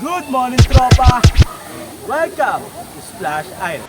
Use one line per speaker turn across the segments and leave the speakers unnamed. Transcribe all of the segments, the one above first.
Good morning, tropa! Welcome to Splash Island.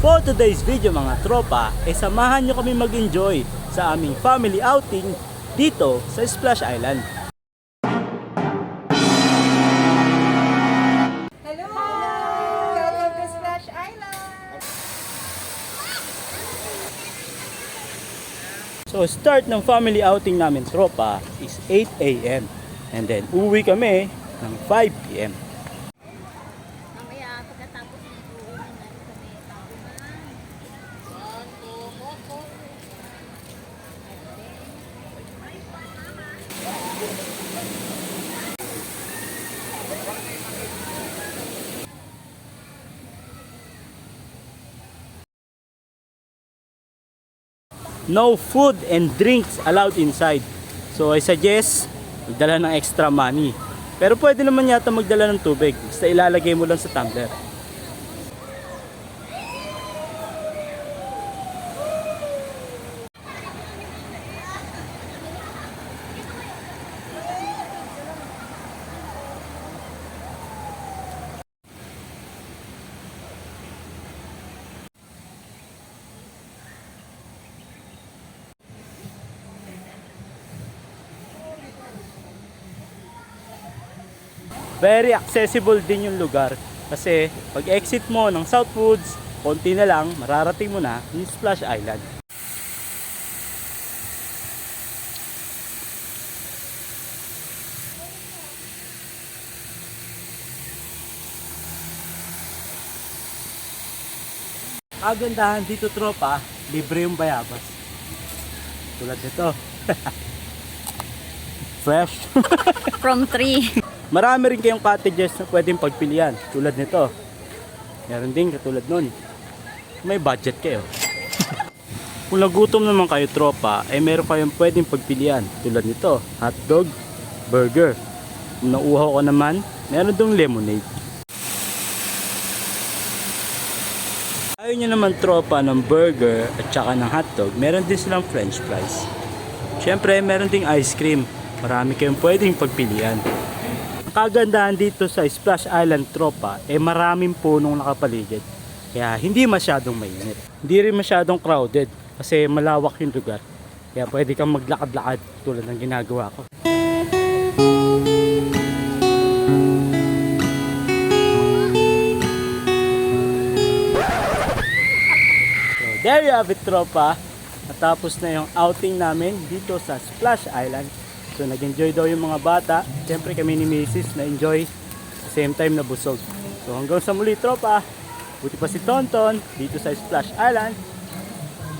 For today's video mga tropa, samahan nyo kami mag-enjoy sa aming family outing dito sa Splash Island.
Hello! Welcome to Splash Island!
So start ng family outing namin tropa is 8 AM and then uwi kami ng 5 PM.
Mamaya pagkatapos nito, uwi na kami
No food and drinks allowed inside. So I suggest magdala ng extra money. Pero pwede naman yata magdala ng tubig. Basta ilalagay mo lang sa tumbler. Very accessible din yung lugar kasi pag exit mo ng Southwoods, konti na lang, mararating mo na yung Splash Island. Kagandahan dito tropa, libre yung bayabas. Tulad nito. Fresh.
From 3.
Marami rin kayong cottages na pwedeng pagpilian tulad nito. Meron din katulad nun. May budget kayo. Kung nagutom naman kayo tropa, ay meron kayong pwedeng pagpilian tulad nito. Hotdog, burger. Kung nauuhaw ka naman, meron dong lemonade. Ayaw nyo naman tropa ng burger at saka ng hotdog, meron din silang french fries. Syempre meron ding ice cream. Marami kayong pwedeng pagpilian. Kagandahan dito sa Splash Island tropa maraming punong nakapaligid kaya hindi masyadong mainit, hindi rin masyadong crowded kasi malawak yung lugar kaya pwede kang maglakad-lakad tulad ng ginagawa ko. So there you have it tropa, natapos na yung outing namin dito sa Splash Island. So nag-enjoy daw yung mga bata. Siyempre kami ni Mrs. na-enjoy same time na busog. So hanggang sa muli tropa. Buti pa si Tonton dito sa Splash Island.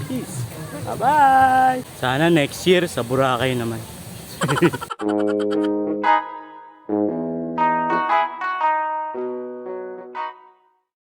Peace. Bye-bye. Sana next year sa Boracay naman.